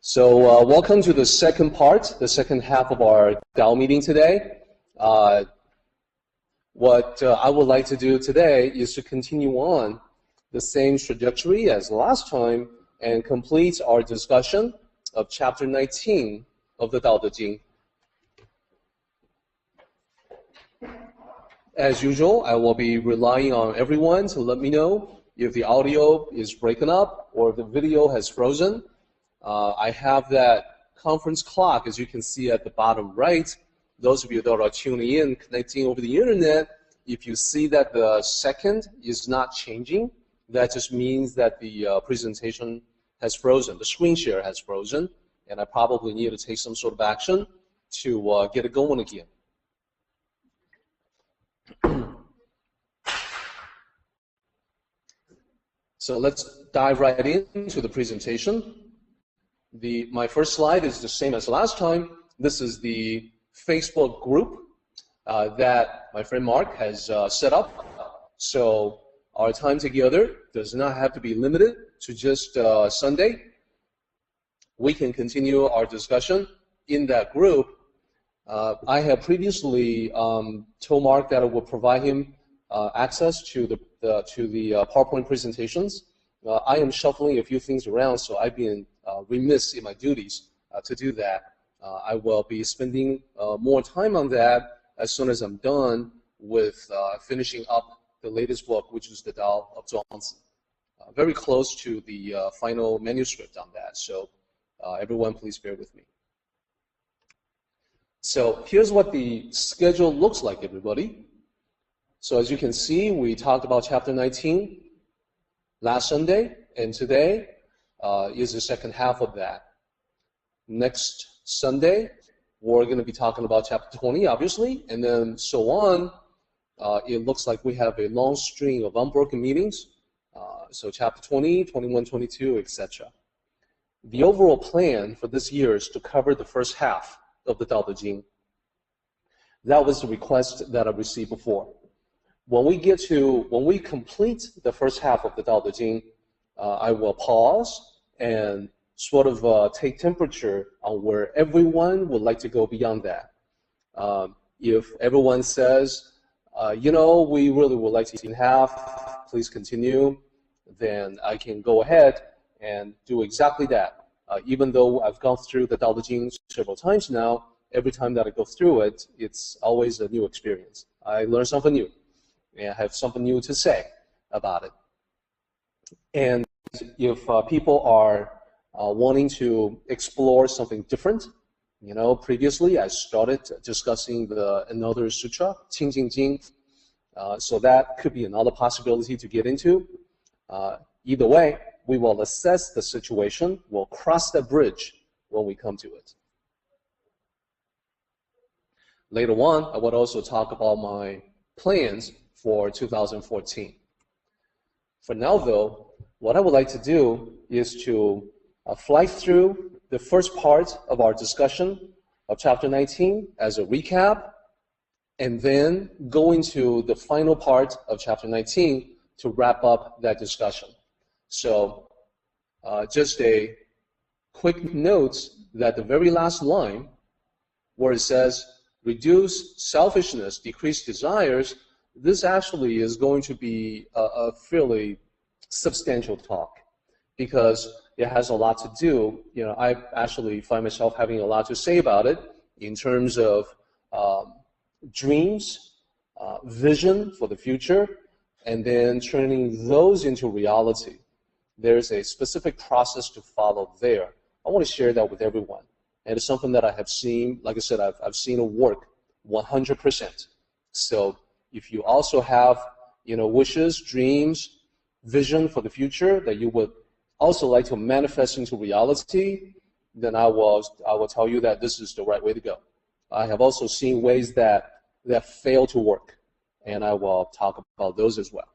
Welcome to the second part, the second half of our Dao meeting today. What I would like to do today is to continue on the same trajectory as last time and complete our discussion of chapter 19 of the Dao De Jing. As usual, I will be relying on everyone to let me know if the audio is breaking up or if the video has frozen. I have that conference clock, as you can see at the bottom right. Those of you that are tuning in, connecting over the internet, if you see that the second is not changing, that just means that the presentation has frozen, the screen share has frozen, and I probably need to take some sort of action to get it going again. So let's dive right into the presentation. My first slide is the same as last time. This is the Facebook group that my friend Mark has set up. So our time together does not have to be limited to just Sunday. We can continue our discussion in that group. I have previously told Mark that I will provide him access to the PowerPoint presentations. I am shuffling a few things around, so I've been remiss in my duties to do that. I will be spending more time on that as soon as I'm done with finishing up the latest book, which is the Dao of Zhuangzi. Very close to the final manuscript on that, so everyone please bear with me. So here's what the schedule looks like, everybody. So as you can see, we talked about chapter 19 last Sunday, and today is the second half of that. Next Sunday, we're going to be talking about chapter 20, obviously, and then so on. It looks like we have a long string of unbroken meetings. So chapter 20, 21, 22, etc. The overall plan for this year is to cover the first half of the Dao De Jing. That was the request that I received before. When we complete the first half of the Dao De Jing, I will pause and sort of take temperature on where everyone would like to go beyond that. If everyone says, you know, we really would like to see half, please continue, then I can go ahead and do exactly that. Even though I've gone through the Dao De Jing several times now, every time that I go through it, it's always a new experience. I learn something new, and I have something new to say about it. And if people are wanting to explore something different, you know, previously I started discussing another sutra, Qing Jing Jing, so that could be another possibility to get into. Either way, we will assess the situation. We'll cross that bridge when we come to it. Later on, I would also talk about my plans for 2014. For now, though, what I would like to do is to fly through the first part of our discussion of chapter 19 as a recap, and then go into the final part of chapter 19 to wrap up that discussion. So just a quick note that the very last line where it says, reduce selfishness, decrease desires, this actually is going to be a fairly substantial talk because it has a lot to do. You know, I actually find myself having a lot to say about it in terms of dreams, vision for the future, and then turning those into reality. There's a specific process to follow there. I want to share that with everyone. And it's something that I have seen, like I said, I've seen it work 100%. So if you also have, you know, wishes, dreams, vision for the future that you would also like to manifest into reality, then I will tell you that this is the right way to go. I have also seen ways that fail to work, and I will talk about those as well.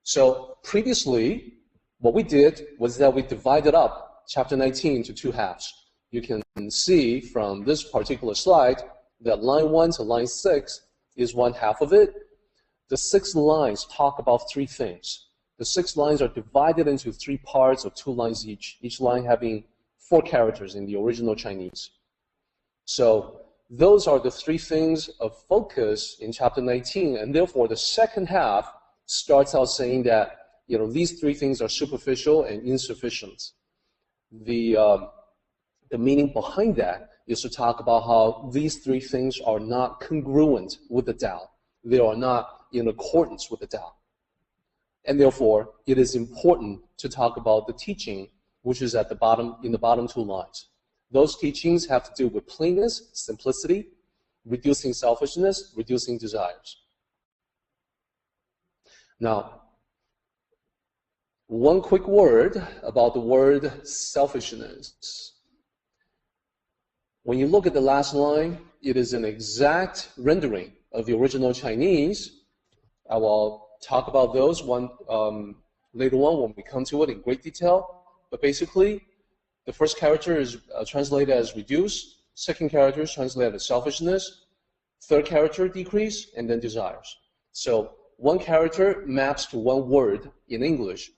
So previously, what we did was that we divided up chapter 19 into two halves. You can see from this particular slide that line 1 to line 6 is one half of it. The 6 lines talk about 3 things. The 6 lines are divided into 3 parts of 2 lines each line having 4 characters in the original Chinese. So those are the 3 things of focus in chapter 19, and therefore the second half starts out saying that these 3 things are superficial and insufficient. The meaning behind that is to talk about how these 3 things are not congruent with the Tao. They are not in accordance with the Tao. And therefore, it is important to talk about the teaching, which is at the bottom, in the bottom 2 lines. Those teachings have to do with plainness, simplicity, reducing selfishness, reducing desires. Now, one quick word about the word selfishness. When you look at the last line, it is an exact rendering of the original Chinese. I will talk about those later on when we come to it in great detail. But basically, the first character is translated as reduce, second character is translated as selfishness, third character decrease, and then desires. So one character maps to one word in English.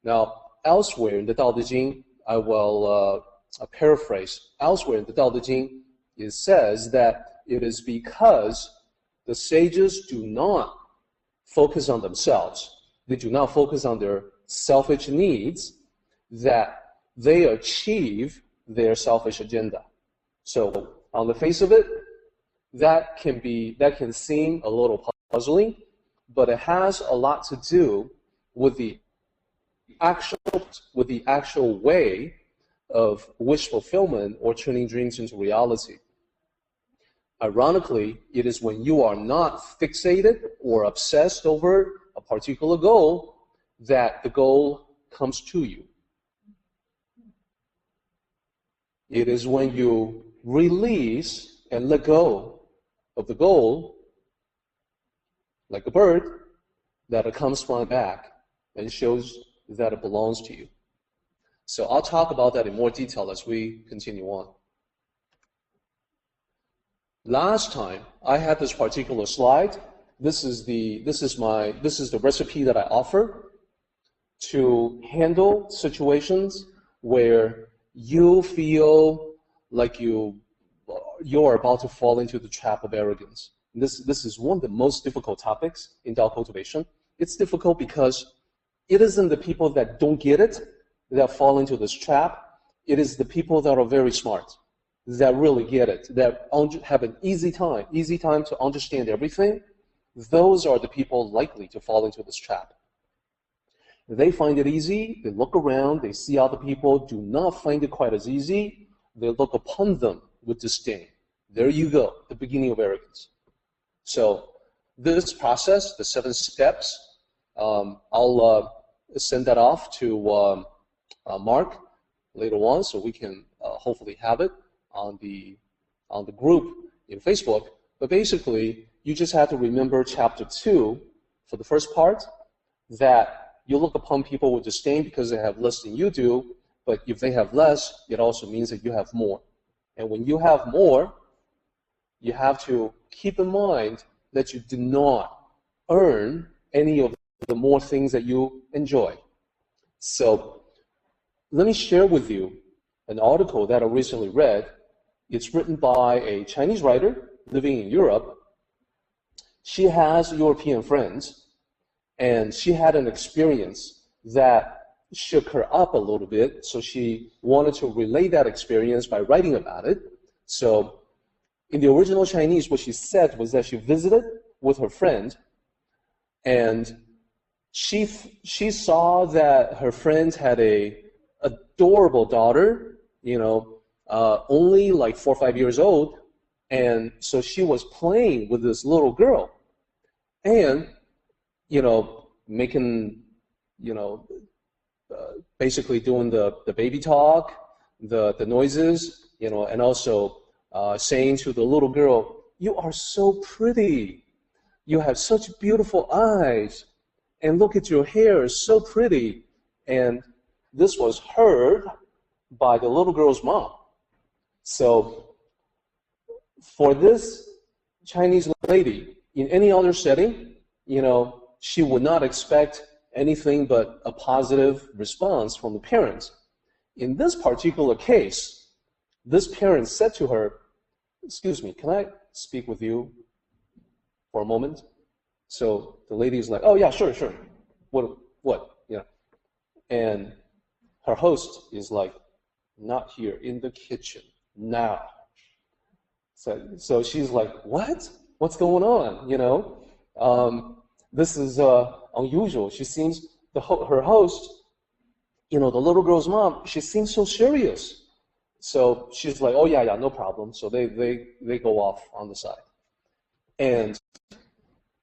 Now, elsewhere in the Tao Te Ching, I will paraphrase. Elsewhere in the Tao Te Ching, it says that it is because the sages do not focus on themselves, they do not focus on their selfish needs, that they achieve their selfish agenda. So on the face of it, that can seem a little puzzling, but it has a lot to do with the actual way of wish fulfillment or turning dreams into reality. Ironically, it is when you are not fixated or obsessed over a particular goal that the goal comes to you. It is when you release and let go of the goal, like a bird, that it comes flying back and shows that it belongs to you. So I'll talk about that in more detail as we continue on. Last time I had this particular slide. This is the recipe that I offer to handle situations where you feel like you're about to fall into the trap of arrogance. This is one of the most difficult topics in Tao cultivation. It's difficult because it isn't the people that don't get it that fall into this trap. It is the people that are very smart, that really get it, that have an easy time to understand everything. Those are the people likely to fall into this trap. They find it easy, they look around, they see other people do not find it quite as easy, they look upon them with disdain. There you go, the beginning of arrogance. So this process, the 7 steps, I'll send that off to Mark later on, so we can hopefully have it on the group in Facebook. But basically, you just have to remember chapter 2 for the first part, that you look upon people with disdain because they have less than you do, but if they have less, it also means that you have more. And when you have more, you have to keep in mind that you do not earn any of the more things that you enjoy. So let me share with you an article that I recently read. It's written by a Chinese writer living in Europe. She has European friends, and she had an experience that shook her up a little bit, so she wanted to relay that experience by writing about it. So in the original Chinese, what she said was that she visited with her friend, and she saw that her friend had a adorable daughter, only like 4 or 5 years old, and so she was playing with this little girl, and making, basically doing the baby talk, the noises, and also saying to the little girl, "You are so pretty. You have such beautiful eyes. And look at your hair, it's so pretty." And this was heard by the little girl's mom. So for this Chinese lady, in any other setting, she would not expect anything but a positive response from the parents. In this particular case, this parent said to her, "Excuse me, can I speak with you for a moment?" So the lady is like, "Oh yeah, sure. What? Yeah." And her host is like, "Not here, in the kitchen, now." So she's like, "What? What's going on?" This is unusual. She seems, her host, the little girl's mom, she seems so serious. So she's like, "Oh yeah, no problem." So they go off on the side. And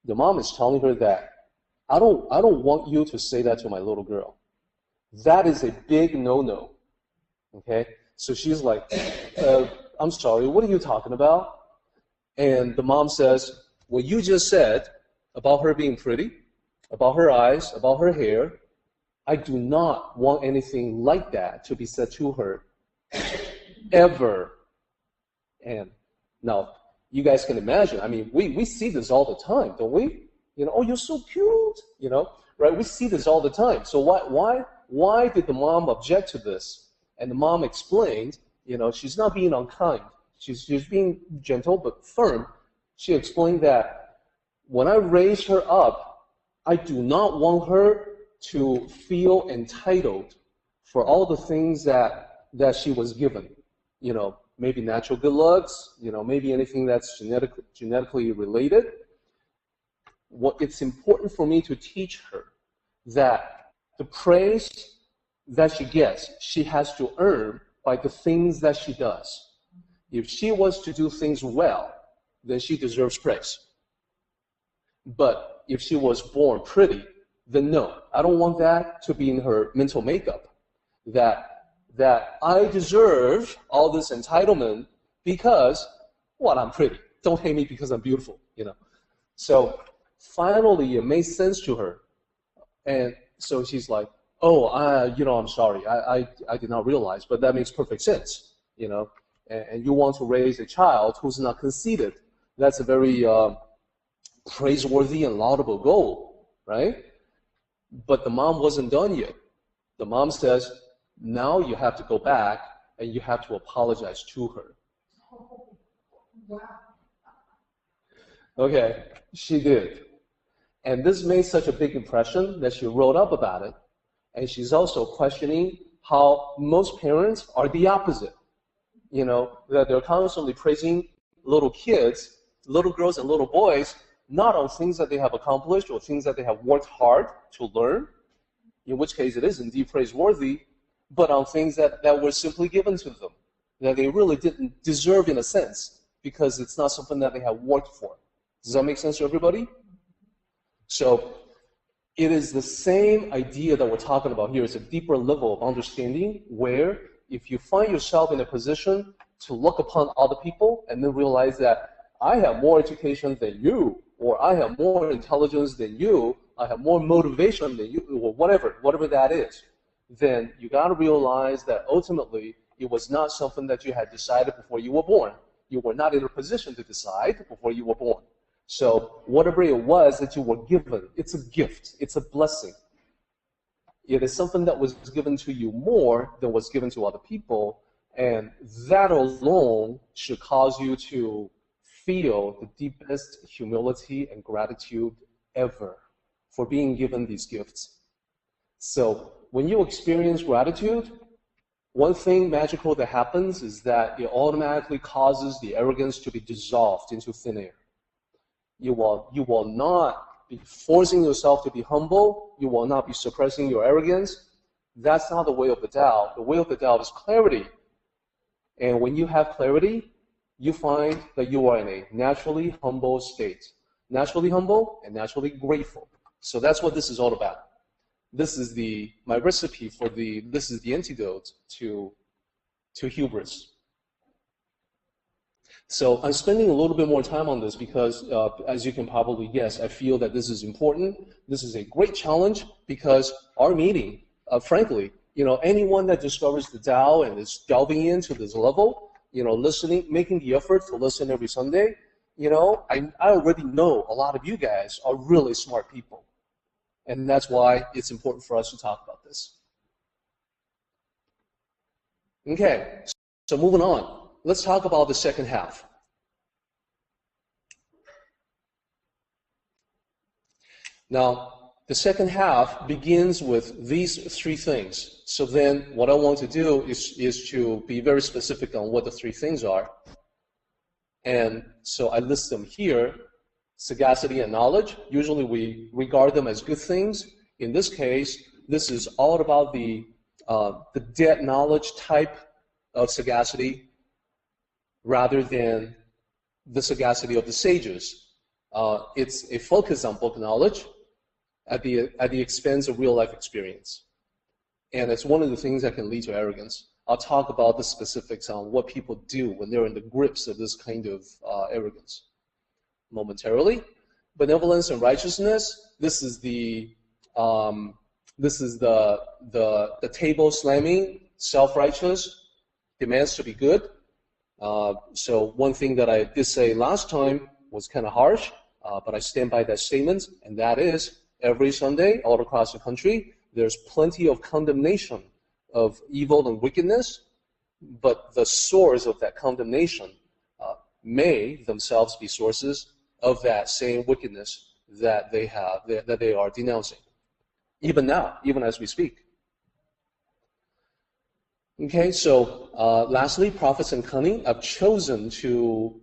the mom is telling her that, I don't want you to say that to my little girl. That is a big no-no. Okay? So she's like, "I'm sorry, what are you talking about?" And the mom says, "What you just said about her being pretty, about her eyes, about her hair, I do not want anything like that to be said to her ever." And now, you guys can imagine, I mean, we see this all the time, don't we? "Oh, you're so cute," right? We see this all the time. So why did the mom object to this? And the mom explained, she's not being unkind. She's being gentle but firm. She explained that when I raise her up, I do not want her to feel entitled for all the things that she was given. Maybe natural good looks, maybe anything that's genetically related. It's important for me to teach her that the praise that she gets, she has to earn by the things that she does. If she wants to do things well, then she deserves praise. But if she was born pretty, then no, I don't want that to be in her mental makeup. That I deserve all this entitlement because, I'm pretty. Don't hate me because I'm beautiful, So finally, it made sense to her. And so she's like, "Oh, I'm sorry. I did not realize, but that makes perfect sense, And you want to raise a child who's not conceited. That's a very praiseworthy and laudable goal, right?" But the mom wasn't done yet. The mom says, "Now you have to go back and you have to apologize to her." Okay, she did. And this made such a big impression that she wrote up about it. And she's also questioning how most parents are the opposite. That they're constantly praising little kids, little girls and little boys, not on things that they have accomplished or things that they have worked hard to learn, in which case it is indeed praiseworthy, but on things that were simply given to them, that they really didn't deserve in a sense, because it's not something that they have worked for. Does that make sense to everybody? So it is the same idea that we're talking about here. It's a deeper level of understanding where if you find yourself in a position to look upon other people and then realize that I have more education than you, or I have more intelligence than you, I have more motivation than you, or whatever that is, then you got to realize that ultimately it was not something that you had decided before you were born. You were not in a position to decide before you were born. So whatever it was that you were given, it's a gift, it's a blessing. It is something that was given to you more than was given to other people, and that alone should cause you to feel the deepest humility and gratitude ever for being given these gifts. So when you experience gratitude, one thing magical that happens is that it automatically causes the arrogance to be dissolved into thin air. You will not be forcing yourself to be humble. You will not be suppressing your arrogance. That's not the way of the Tao. The way of the Tao is clarity. And when you have clarity, you find that you are in a naturally humble state. Naturally humble and naturally grateful. So that's what this is all about. This is my recipe for this is the antidote to hubris. So I'm spending a little bit more time on this because, as you can probably guess, I feel that this is important. This is a great challenge because our meeting, frankly, anyone that discovers the Tao and is delving into this level, listening, making the effort to listen every Sunday, I already know a lot of you guys are really smart people. And that's why it's important for us to talk about this. Okay, so moving on. Let's talk about the second half. Now, the second half begins with these three things. So then what I want to do is to be very specific on what the three things are. And so I list them here. Sagacity and knowledge. Usually we regard them as good things. In this case, this is all about the dead knowledge type of sagacity rather than the sagacity of the sages. It's a focus on book knowledge at the expense of real life experience. And it's one of the things that can lead to arrogance. I'll talk about the specifics on what people do when they're in the grips of this kind of arrogance momentarily. Benevolence and righteousness. This is the table slamming, self-righteous, demands to be good. So one thing that I did say last time was kind of harsh, but I stand by that statement, and that is every Sunday all across the country, there's plenty of condemnation of evil and wickedness, but the source of that condemnation may themselves be sources of that same wickedness that they have, that they are denouncing, even now, even as we speak. Okay, so lastly, prophets and cunning. I've chosen to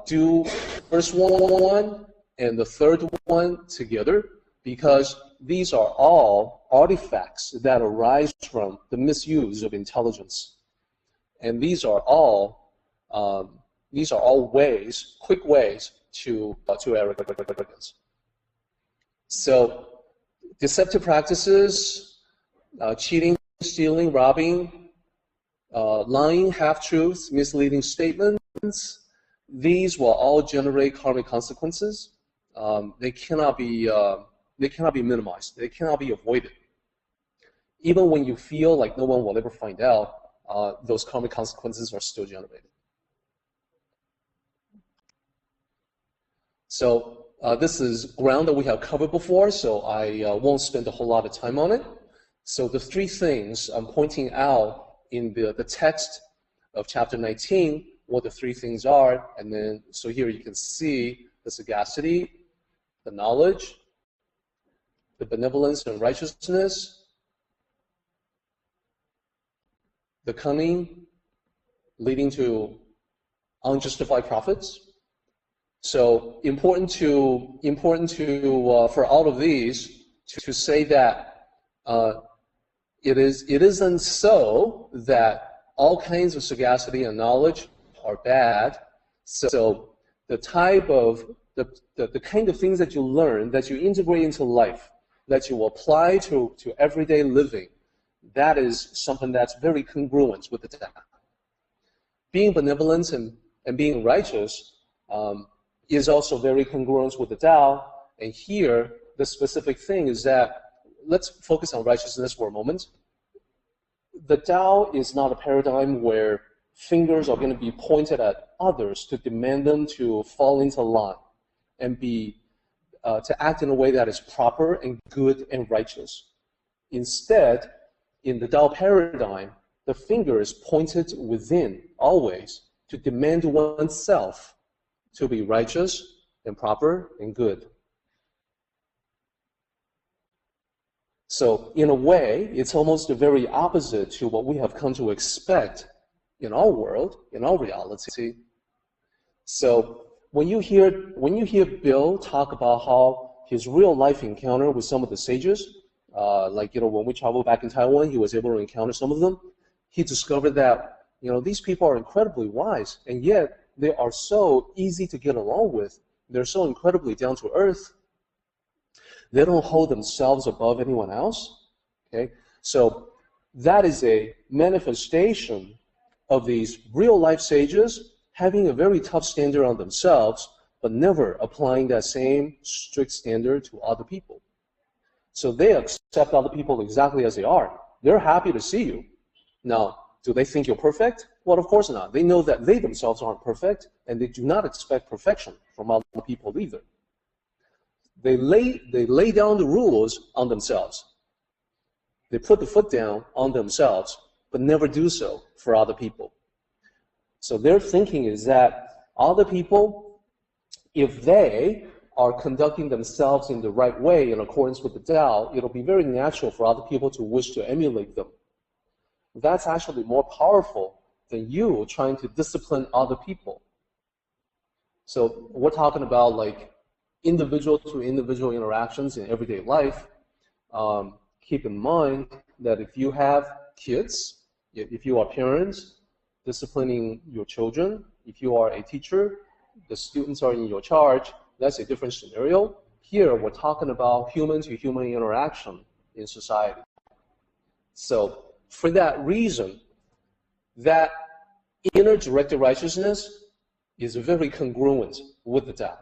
do the first one and the third one together because these are all artifacts that arise from the misuse of intelligence, and these are all ways, quick ways to arrogance. So, deceptive practices, cheating, stealing, robbing, lying, half-truths, misleading statements, these will all generate karmic consequences. They cannot be minimized. They cannot be avoided. Even when you feel like no one will ever find out, those karmic consequences are still generated. So this is ground that we have covered before, so I won't spend a whole lot of time on it. So the three things I'm pointing out in the text of chapter 19, what the three things are, and then so here you can see the sagacity, the knowledge, the benevolence and righteousness, the cunning leading to unjustified profits. So important to for all of these to say that it isn't so that all kinds of sagacity and knowledge are bad. So the type of the kind of things that you learn, that you integrate into life, that you apply to everyday living, that is something that's very congruent with the Tao. Being benevolent and being righteous is also very congruent with the Tao. And here, the specific thing is that, let's focus on righteousness for a moment. The Tao is not a paradigm where fingers are going to be pointed at others to demand them to fall into line and to act in a way that is proper and good and righteous. Instead, in the Tao paradigm, the finger is pointed within always to demand oneself to be righteous and proper and good. So in a way, it's almost the very opposite to what we have come to expect in our world, in our reality. So when you hear Bill talk about how his real life encounter with some of the sages, when we traveled back in Taiwan, he was able to encounter some of them. He discovered that these people are incredibly wise, and yet they are so easy to get along with. They're so incredibly down to earth. They don't hold themselves above anyone else. Okay, so that is a manifestation of these real life sages having a very tough standard on themselves, but never applying that same strict standard to other people. So they accept other people exactly as they are. They're happy to see you. Now, do they think you're perfect? Well, of course not. They know that they themselves aren't perfect, and they do not expect perfection from other people either. They lay down the rules on themselves. They put the foot down on themselves, but never do so for other people. So their thinking is that other people, if they are conducting themselves in the right way in accordance with the Tao, it'll be very natural for other people to wish to emulate them. That's actually more powerful than you trying to discipline other people. So we're talking about like individual to individual interactions in everyday life. Keep in mind that if you have kids, if you are parents disciplining your children, if you are a teacher, the students are in your charge, that's a different scenario. Here we're talking about human to human interaction in society. So for that reason, that inner directed righteousness is very congruent with the Tao.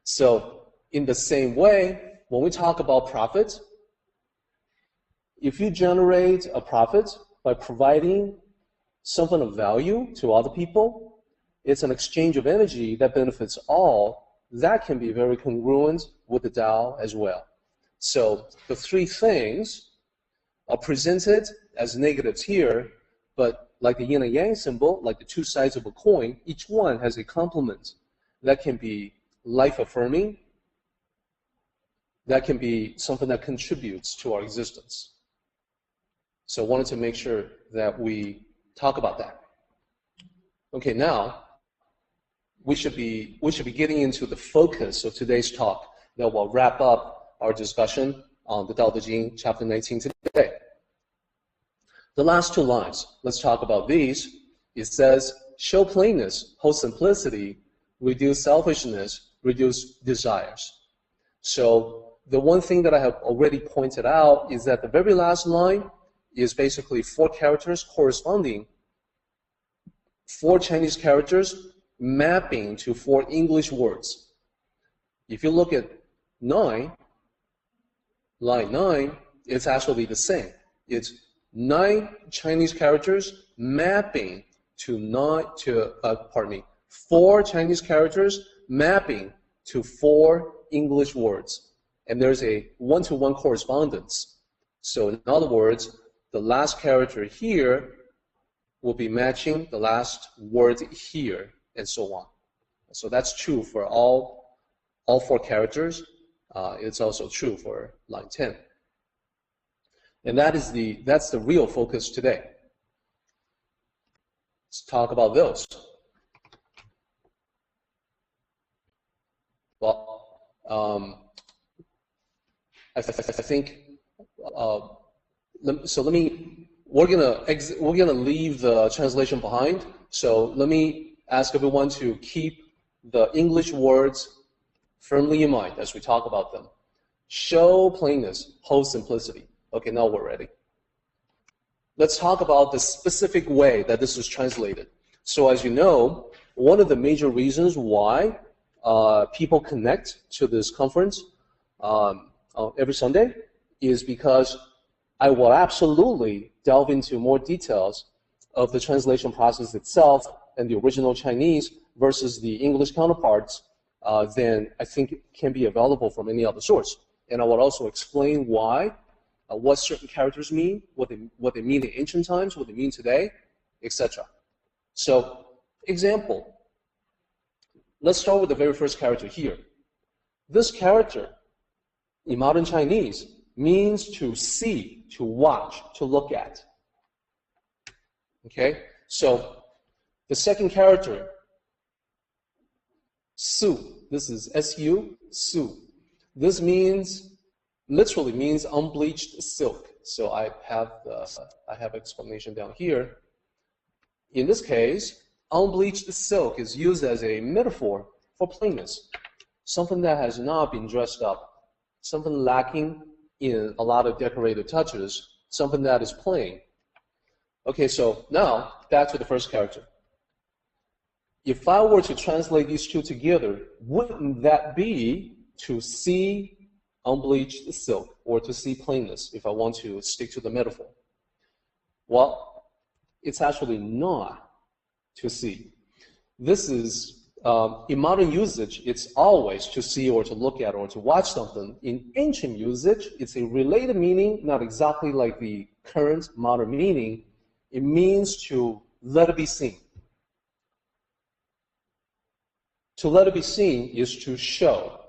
So in the same way, when we talk about profit, if you generate a profit by providing something of value to other people, it's an exchange of energy that benefits all. That can be very congruent with the Tao as well. So the three things are presented as negatives here, but like the yin and yang symbol, like the two sides of a coin, each one has a complement that can be life-affirming, that can be something that contributes to our existence. So I wanted to make sure that we talk about that. Okay, now we should be getting into the focus of today's talk that will wrap up our discussion on the Tao Te Ching, chapter 19 today. The last two lines, let's talk about these. It says, show plainness, hold simplicity, reduce selfishness, reduce desires. So the one thing that I have already pointed out is that the very last line is basically 4 characters corresponding, 4 Chinese characters mapping to 4 English words. If you look at 9, line 9, it's actually the same. It's 9 Chinese characters mapping to 4 Chinese characters mapping to 4 English words. And there's a one-to-one correspondence. So in other words, the last character here will be matching the last word here, and so on. So that's true for all 4 characters. It's also true for line 10. And that's the real focus today. Let's talk about those. Well, I think we're gonna leave the translation behind. So let me ask everyone to keep the English words firmly in mind as we talk about them. Show plainness, hold simplicity. Okay, now we're ready. Let's talk about the specific way that this is translated. So as you know, one of the major reasons why people connect to this conference every Sunday is because I will absolutely delve into more details of the translation process itself and the original Chinese versus the English counterparts than I think can be available from any other source. And I will also explain why, what certain characters mean, what they mean in ancient times, what they mean today, etc. So, example. Let's start with the very first character here. This character, in modern Chinese, means to see, to watch, to look at. Okay? So, the second character, su. This is S-U, su. This literally means unbleached silk. So I have explanation down here. In this case, unbleached silk is used as a metaphor for plainness, something that has not been dressed up, something lacking in a lot of decorative touches, something that is plain. Okay, so now back to the first character. If I were to translate these two together, wouldn't that be to see unbleached silk or to see plainness if I want to stick to the metaphor? Well, it's actually not to see. This is in modern usage, it's always to see or to look at or to watch something. In ancient usage, it's a related meaning, not exactly like the current modern meaning. It means to let it be seen. To let it be seen is to show.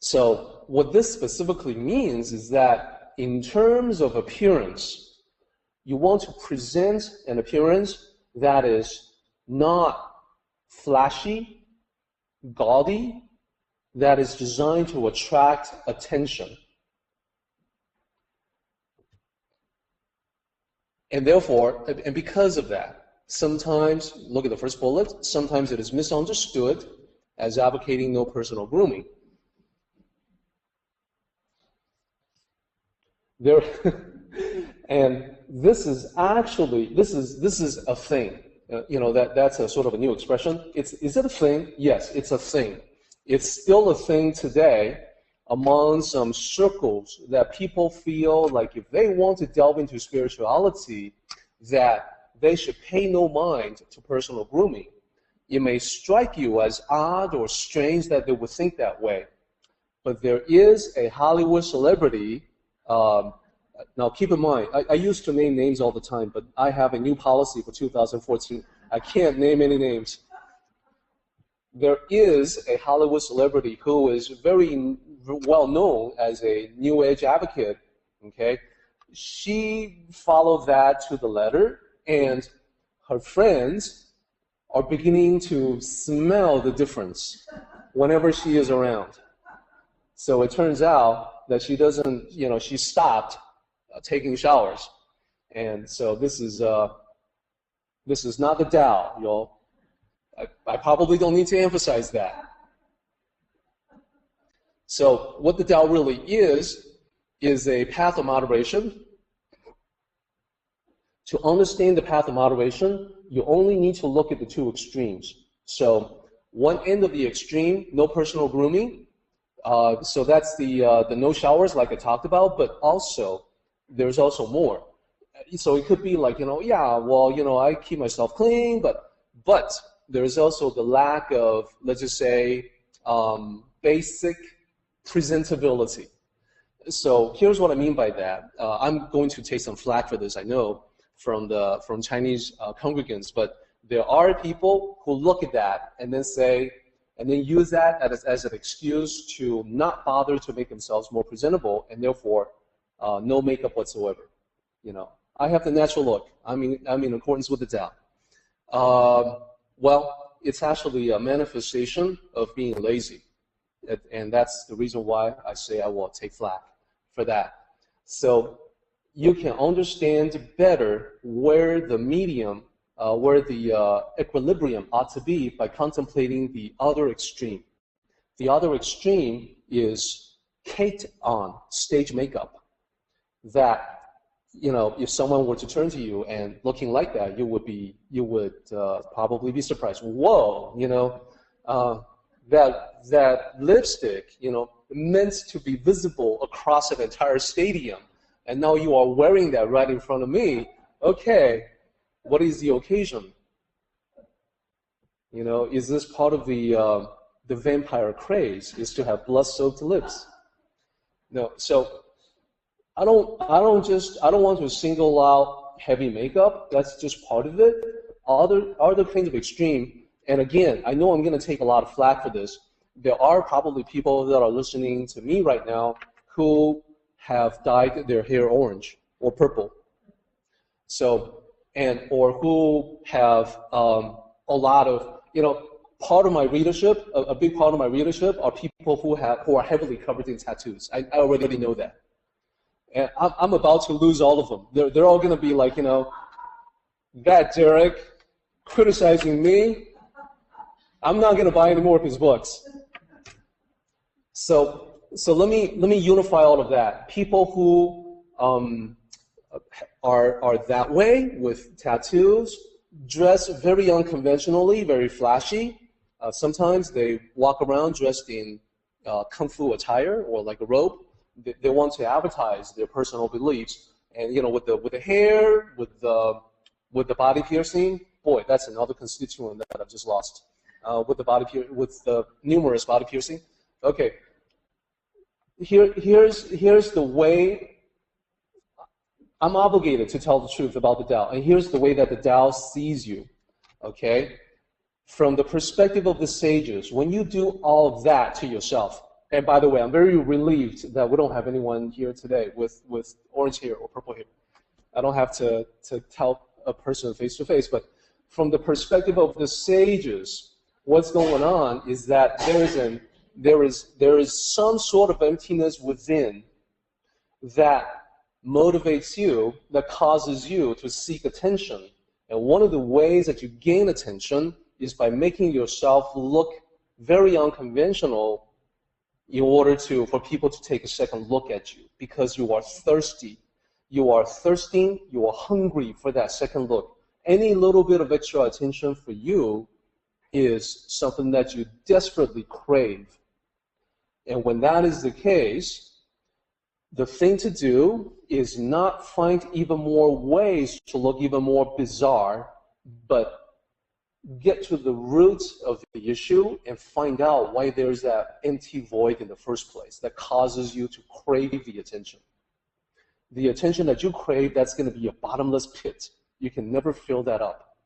So what this specifically means is that in terms of appearance, you want to present an appearance that is not flashy, gaudy, that is designed to attract attention. And therefore, and because of that, sometimes, look at the first bullet, sometimes it is misunderstood as advocating no personal grooming. There, and this is actually, this is a thing. That's a sort of a new expression. Is it a thing? Yes, it's a thing. It's still a thing today among some circles that people feel like if they want to delve into spirituality, that they should pay no mind to personal grooming. It may strike you as odd or strange that they would think that way, but there is a Hollywood celebrity. Now, keep in mind, I used to name names all the time, but I have a new policy for 2014. I can't name any names. There is a Hollywood celebrity who is very well known as a New Age advocate. Okay, she followed that to the letter, and her friends are beginning to smell the difference whenever she is around. So it turns out that she doesn't, she stopped taking showers, and so this is not the Tao, y'all. I probably don't need to emphasize that. So what the Tao really is a path of moderation. To understand the path of moderation, you only need to look at the two extremes. So one end of the extreme, no personal grooming. So that's the no showers, like I talked about. But also, there's also more. So it could be like, I keep myself clean, but there's also the lack of, let's just say, basic presentability. So here's what I mean by that. I'm going to take some flack for this, I know, from Chinese congregants, but there are people who look at that and then say, and then use that as an excuse to not bother to make themselves more presentable, and therefore no makeup whatsoever. I have the natural look. I'm in accordance with the Tao. Well, it's actually a manifestation of being lazy, and that's the reason why I say I will take flack for that. So you can understand better where the medium, where the equilibrium ought to be by contemplating the other extreme. The other extreme is caked on stage makeup. That, if someone were to turn to you and looking like that, you would probably be surprised. Whoa, that lipstick, meant to be visible across an entire stadium, and now you are wearing that right in front of me. Okay, what is the occasion? Is this part of the vampire craze? Is to have blood-soaked lips? No. So I don't want to single out heavy makeup. That's just part of it. Other kinds of extreme. And again, I know I'm going to take a lot of flack for this. There are probably people that are listening to me right now who have dyed their hair orange or purple. So, or who have a lot of, part of my readership, a big part of my readership are people who are heavily covered in tattoos. I already know that. And I'm about to lose all of them. They're all going to be like, that Derek criticizing me. I'm not going to buy any more of his books. So let me unify all of that. People who are that way with tattoos, dress very unconventionally, very flashy. Sometimes they walk around dressed in kung fu attire or like a robe. They want to advertise their personal beliefs, and with the hair, with the body piercing, boy, that's another constituent that I've just lost with the numerous body piercing. Okay, here's the way I'm obligated to tell the truth about the Tao, and here's the way that the Tao sees you. Okay, from the perspective of the sages, when you do all of that to yourself, and by the way, I'm very relieved that we don't have anyone here today with orange hair or purple hair. I don't have to tell a person face to face, but from the perspective of the sages, what's going on is that there is some sort of emptiness within that motivates you, that causes you to seek attention. And one of the ways that you gain attention is by making yourself look very unconventional in order for people to take a second look at you, because you are thirsty. You are thirsting, you are hungry for that second look. Any little bit of extra attention for you is something that you desperately crave. And when that is the case, the thing to do is not find even more ways to look even more bizarre, but get to the root of the issue and find out why there's that empty void in the first place that causes you to crave the attention. The attention that you crave, that's going to be a bottomless pit. You can never fill that up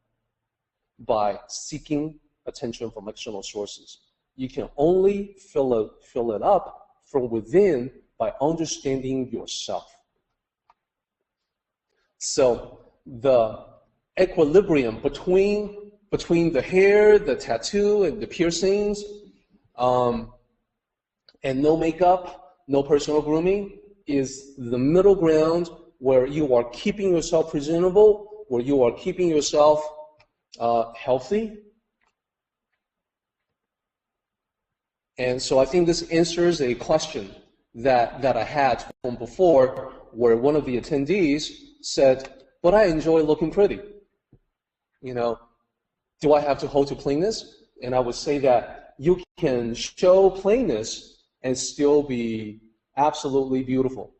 by seeking attention from external sources. You can only fill it up from within by understanding yourself. So the equilibrium between the hair, the tattoo, and the piercings, and no makeup, no personal grooming, is the middle ground where you are keeping yourself presentable, where you are keeping yourself healthy. And so I think this answers a question that I had from before, where one of the attendees said, but I enjoy looking pretty. You know, do I have to hold to plainness? And I would say that you can show plainness and still be absolutely beautiful.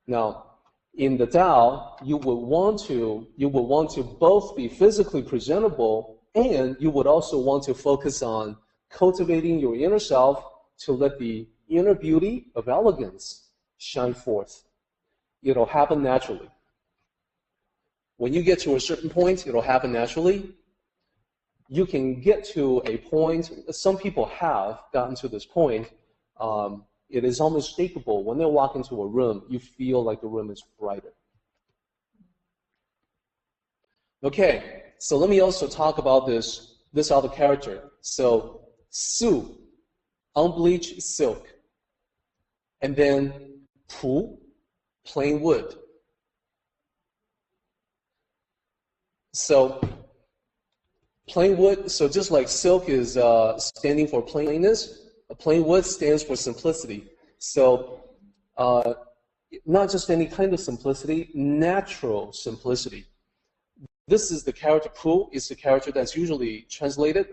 Now, in the Tao, you would want to both be physically presentable, and you would also want to focus on cultivating your inner self to let the inner beauty of elegance shine forth. It'll happen naturally. When you get to a certain point, it'll happen naturally. You can get to a point, some people have gotten to this point, it is unmistakable. When they walk into a room, you feel like the room is brighter. Okay, so let me also talk about this other character. So, Su, unbleached silk. And then Pu, plain wood. So, plain wood, so just like silk is standing for plainness, plain wood stands for simplicity. So, not just any kind of simplicity, natural simplicity. This is the character Pu, is the character that's usually translated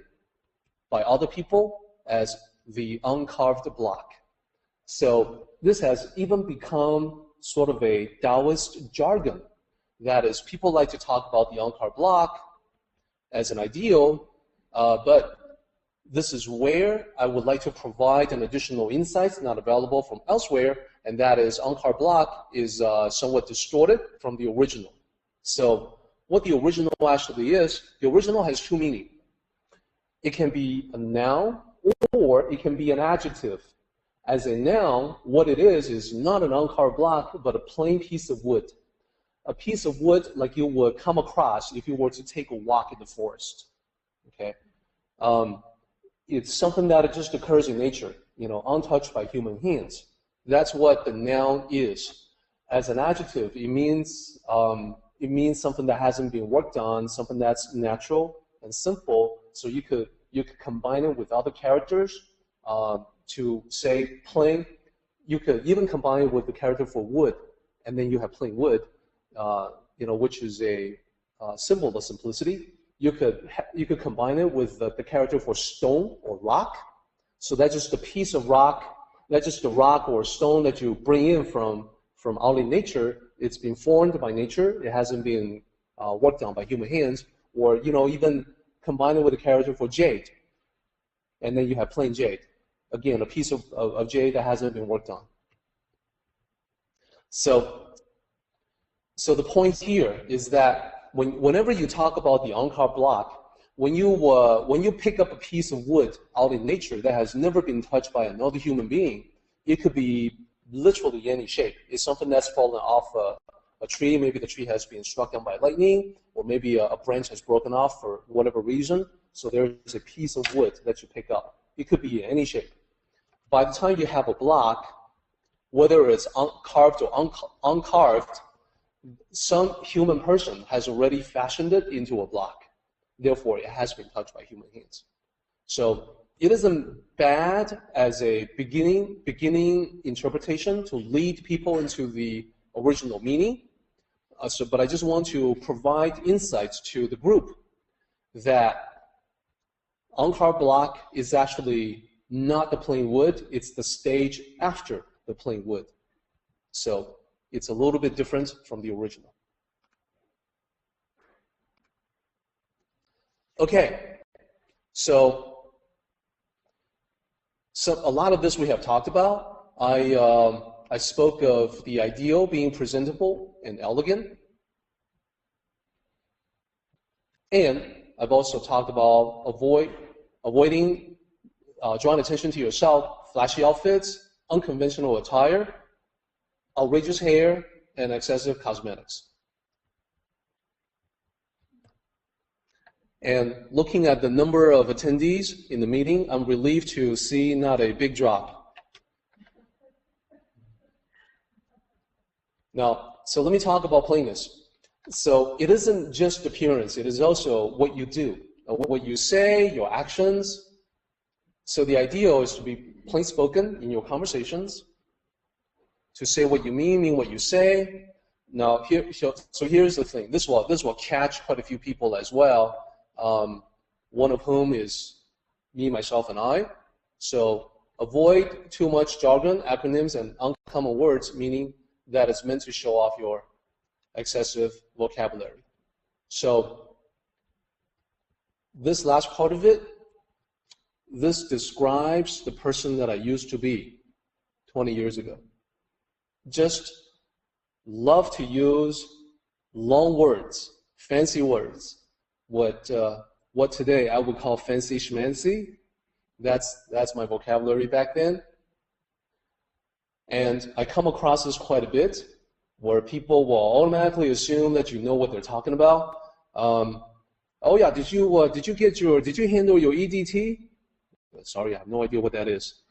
by other people as the uncarved block. So this has even become sort of a Daoist jargon. That is, people like to talk about the uncarved block as an ideal, but this is where I would like to provide an additional insight not available from elsewhere, and that is uncarved block is somewhat distorted from the original. So what the original actually is, the original has two meanings. It can be a noun or it can be an adjective. As a noun, what it is not an uncarved block, but a plain piece of wood. A piece of wood like you would come across if you were to take a walk in the forest. Okay, it's something that just occurs in nature, you know, untouched by human hands. That's what the noun is. As an adjective, it means something that hasn't been worked on, something that's natural and simple. So you could combine it with other characters to say plain. You could even combine it with the character for wood, and then you have plain wood, you know, which is a symbol of simplicity. You could combine it with the character for stone or rock. So that's just a piece of rock. That's just a rock or stone that you bring in from out in nature. It's been formed by nature. It hasn't been worked on by human hands, or even combine it with a character for jade, and then you have plain jade. Again, a piece of jade that hasn't been worked on. So the point here is that whenever you talk about the uncarved block, when you pick up a piece of wood out in nature that has never been touched by another human being, it could be literally any shape. It's something that's fallen off a tree. Maybe the tree has been struck down by lightning, or maybe a branch has broken off for whatever reason. So there's a piece of wood that you pick up. It could be any shape. By the time you have a block, whether it's carved or uncarved, some human person has already fashioned it into a block. Therefore, it has been touched by human hands. So it isn't bad as a beginning interpretation to lead people into the original meaning. But I just want to provide insights to the group that uncarved block is actually not the plain wood. It's the stage after the plain wood. So it's a little bit different from the original. Okay, so a lot of this we have talked about. I spoke of the ideal being presentable and elegant. And I've also talked about avoiding drawing attention to yourself, flashy outfits, unconventional attire, outrageous hair, and excessive cosmetics. And looking at the number of attendees in the meeting, I'm relieved to see not a big drop. Now, so let me talk about plainness. So it isn't just appearance, it is also what you do, what you say, your actions. So the ideal is to be plain spoken in your conversations, to say what you mean what you say. Now, so here's the thing. This will catch quite a few people as well. One of whom is me, myself, and I. So avoid too much jargon, acronyms, and uncommon words, meaning that it's meant to show off your excessive vocabulary. So this last part of it, this describes the person that I used to be 20 years ago. Just love to use long words, fancy words. What today I would call fancy schmancy. That's my vocabulary back then. And I come across this quite a bit, where people will automatically assume that you know what they're talking about. Oh yeah, did you handle your EDT? Sorry, I have no idea what that is.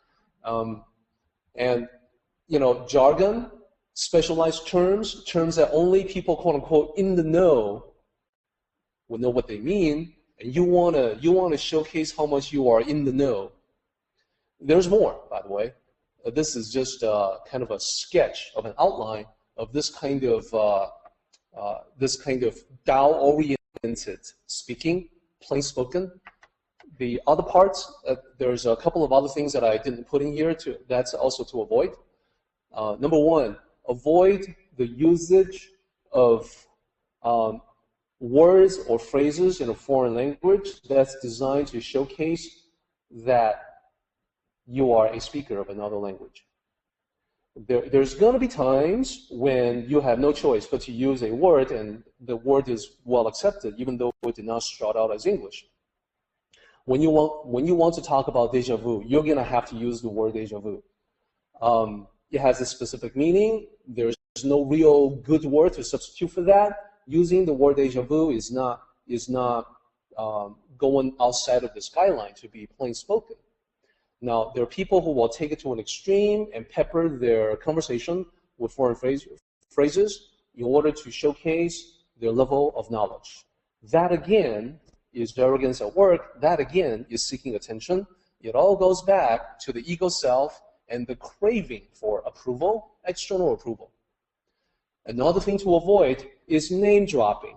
And jargon, specialized terms that only people quote unquote in the know will know what they mean, and you wanna showcase how much you are in the know. There's more, by the way. This is just kind of a sketch of an outline of this kind of Dao-oriented speaking, plain spoken. The other parts, there's a couple of other things that I didn't put in here. That's also to avoid. Number one, avoid the usage of words or phrases in a foreign language that's designed to showcase that you are a speaker of another language. There's going to be times when you have no choice but to use a word, and the word is well accepted, even though it did not start out as English. When you want to talk about deja vu, you're going to have to use the word deja vu. It has a specific meaning. There's no real good word to substitute for that. Using the word deja vu is not going outside of this guideline to be plain spoken. Now, there are people who will take it to an extreme and pepper their conversation with foreign phrases in order to showcase their level of knowledge. That, again, is arrogance at work. That, again, is seeking attention. It all goes back to the ego self and the craving for approval, external approval. Another thing to avoid is name dropping.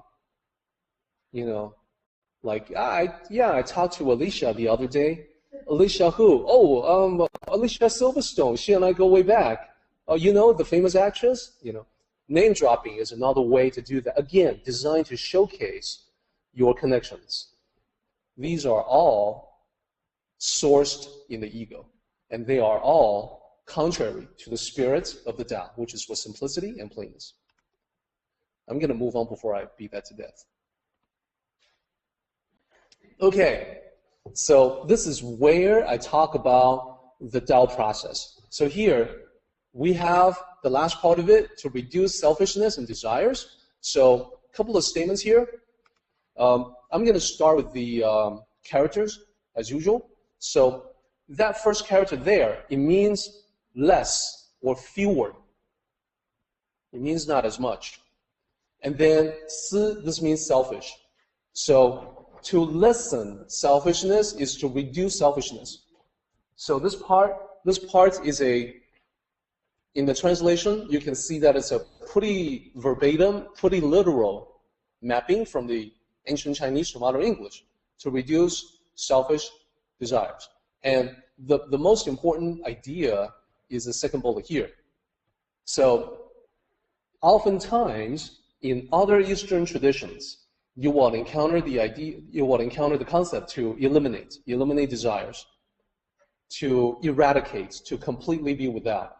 Like, I talked to Alicia the other day. Alicia who? Oh, Alicia Silverstone. She and I go way back. Oh, the famous actress? name dropping is another way to do that. Again, designed to showcase your connections. These are all sourced in the ego, and they are all contrary to the spirit of the Tao, which is for simplicity and plainness. I'm going to move on before I beat that to death. Okay, so this is where I talk about the Tao process. So here we have the last part of it, to reduce selfishness and desires. So a couple of statements here. I'm going to start with the characters as usual. So that first character there, it means less or fewer. It means not as much. And then si, this means selfish. So to lessen selfishness is to reduce selfishness. So this part is in the translation, you can see that it's a pretty verbatim, pretty literal mapping from the ancient Chinese to modern English to reduce selfish desires. And the most important idea is the second bullet here. So oftentimes in other Eastern traditions, you will encounter the concept to eliminate desires, to eradicate, to completely be without.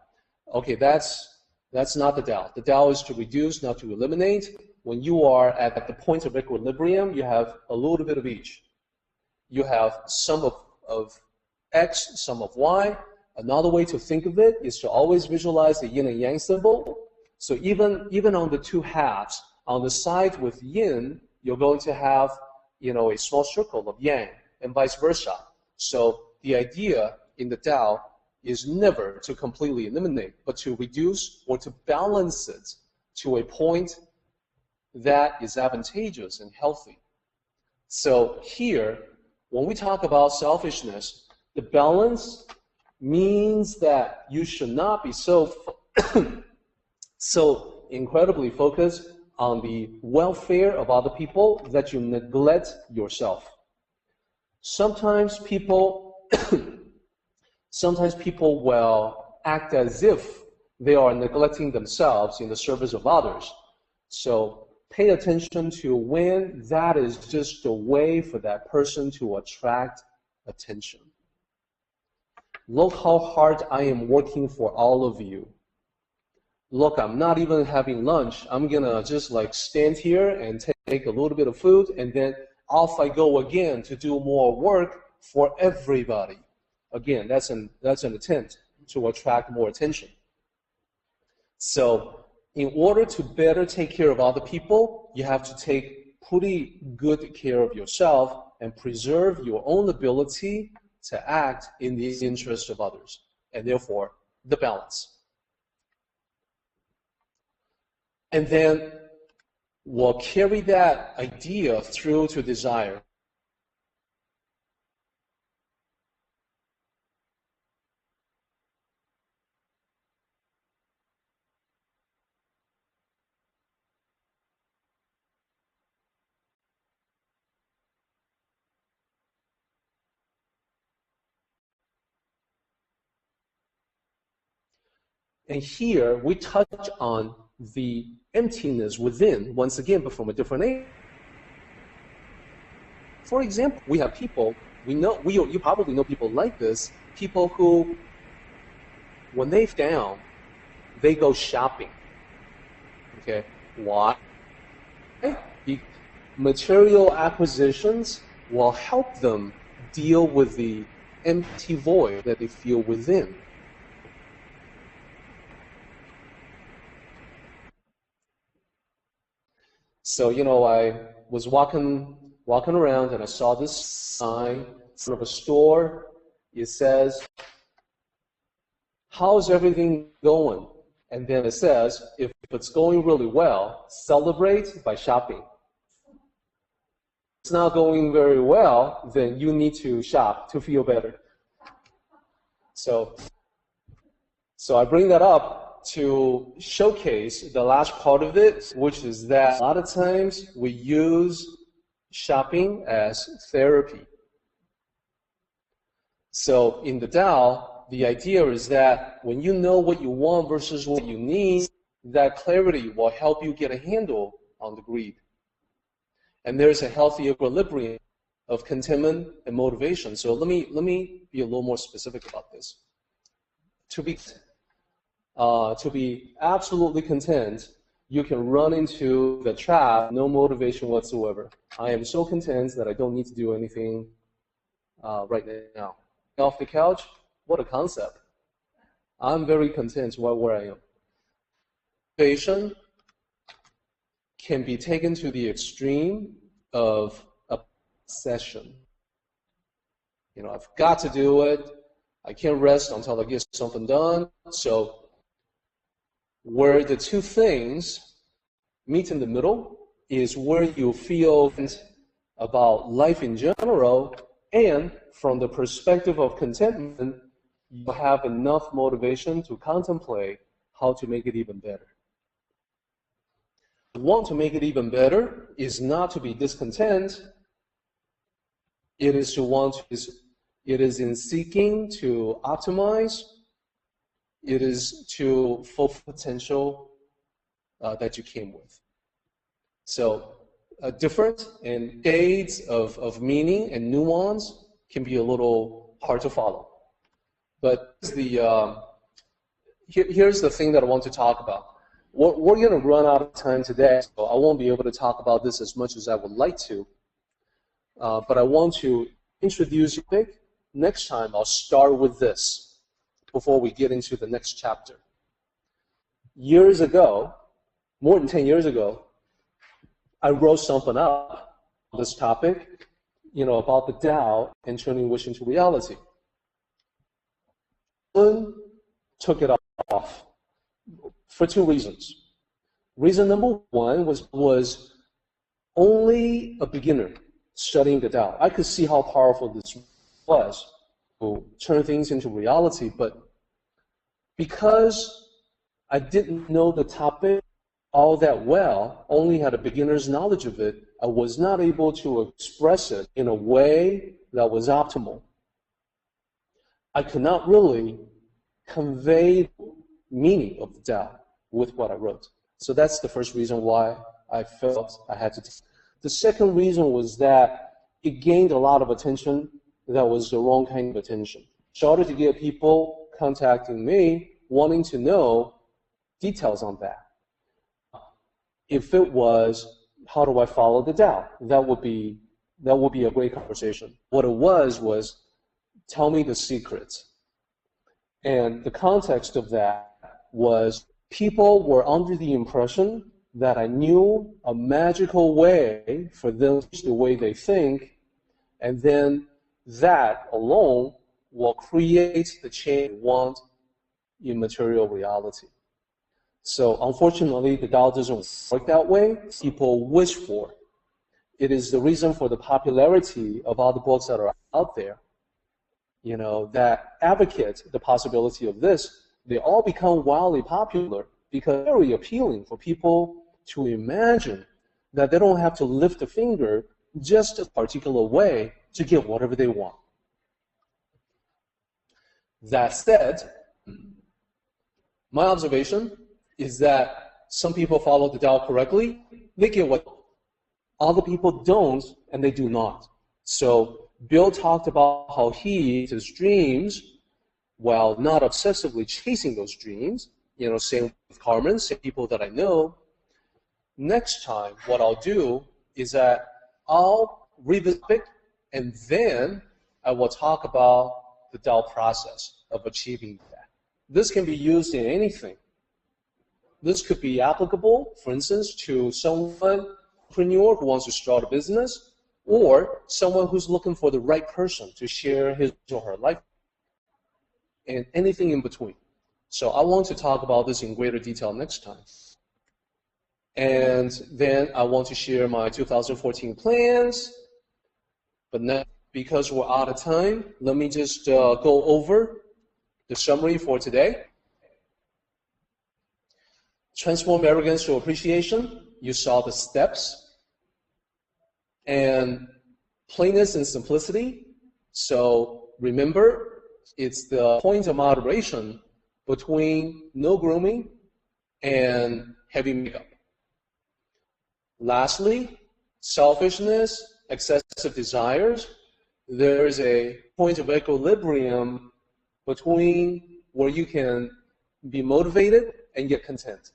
Okay, that's not the Tao. The Tao is to reduce, not to eliminate. When you are at the point of equilibrium, you have a little bit of each. You have some of X, some of Y. Another way to think of it is to always visualize the yin and yang symbol. So even on the two halves, on the side with yin, you're going to have, a small circle of yang, and vice versa. So the idea in the Tao is never to completely eliminate, but to reduce or to balance it to a point that is advantageous and healthy. So here, when we talk about selfishness, the balance means that you should not be so incredibly focused on the welfare of other people that you neglect yourself. Sometimes people will act as if they are neglecting themselves in the service of others. So pay attention to when that is just a way for that person to attract attention. Look how hard I am working for all of you. Look, I'm not even having lunch. I'm gonna just stand here and take a little bit of food, and then off I go again to do more work for everybody. Again, that's an attempt to attract more attention. So in order to better take care of other people, you have to take pretty good care of yourself and preserve your own ability to act in the interest of others, and therefore the balance. And then we'll carry that idea through to desire. And here we touch on the emptiness within, once again, but from a different angle. For example, we have people, you probably know people like this, people who, when they're down, they go shopping. Okay, why? Material acquisitions will help them deal with the empty void that they feel within. So, I was walking around and I saw this sign in front of a store. It says, "How's everything going?" And then it says, if it's going really well, celebrate by shopping. If it's not going very well, then you need to shop to feel better. So I bring that up to showcase the last part of it, which is that a lot of times we use shopping as therapy. So in the Tao, the idea is that when you know what you want versus what you need, that clarity will help you get a handle on the greed. And there's a healthy equilibrium of contentment and motivation. So let me be a little more specific about this. To be absolutely content, you can run into the trap, no motivation whatsoever. I am so content that I don't need to do anything right now. Off the couch, what a concept. I'm very content where I am. Motivation can be taken to the extreme of obsession. You know, I've got to do it. I can't rest until I get something done. So where the two things meet in the middle is where you feel about life in general, and from the perspective of contentment, you have enough motivation to contemplate how to make it even better. Want to make it even better is not to be discontent. It is to it is in seeking to optimize. It is to fulfill potential that you came with. So different and shades of meaning and nuance can be a little hard to follow. But here's the thing that I want to talk about. We're going to run out of time today, so I won't be able to talk about this as much as I would like to. But I want to introduce you. Next time, I'll start with this before we get into the next chapter. Years ago, more than 10 years ago, I wrote something up on this topic, you know, about the Tao and turning wish into reality. Someone took it off for two reasons. Reason number one was only a beginner studying the Tao. I could see how powerful this was to turn things into reality, but because I didn't know the topic all that well, only had a beginner's knowledge of it, I was not able to express it in a way that was optimal. I could not really convey the meaning of the Tao with what I wrote. So that's the first reason why I felt I had to. The second reason was that it gained a lot of attention that was the wrong kind of attention. Started to get people contacting me wanting to know details on that. If it was, how do I follow the Tao? That would be a great conversation. What it was tell me the secrets. And the context of that was people were under the impression that I knew a magical way for them to change the way they think, and then that alone will create the change they want in material reality. So unfortunately, the Tao doesn't work that way. People wish for it. It is the reason for the popularity of all the books that are out there, you know, that advocate the possibility of this. They all become wildly popular because it's very appealing for people to imagine that they don't have to lift a finger just a particular way to get whatever they want. That said, my observation is that some people follow the Tao correctly, they get what other people don't, and they do not. So Bill talked about how he, his dreams, while not obsessively chasing those dreams, you know, same with Carmen, same people that I know. Next time, what I'll do is that I'll revisit it, and then I will talk about the Tao process of achieving that. This can be used in anything. This could be applicable, for instance, to someone, entrepreneur who wants to start a business, or someone who's looking for the right person to share his or her life, and anything in between. So I want to talk about this in greater detail next time. And then I want to share my 2014 plans, but now, because we're out of time, let me just go over the summary for today. Transform arrogance to appreciation. You saw the steps. And plainness and simplicity. So remember, it's the point of moderation between no grooming and heavy makeup. Lastly, selfishness, excessive desires. There is a point of equilibrium between where you can be motivated and get content.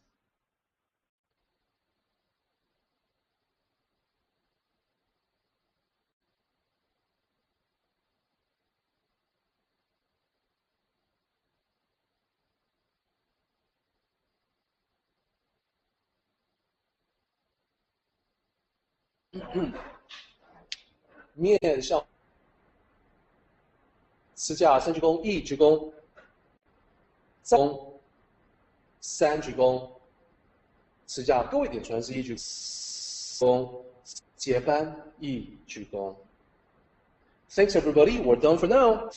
Mm-hmm. 面向持架3鞠躬，1鞠躬，3鞠躬，3鞠躬，持架各位点传是1鞠躬，结班1鞠躬。Thanks everybody, we're done for now.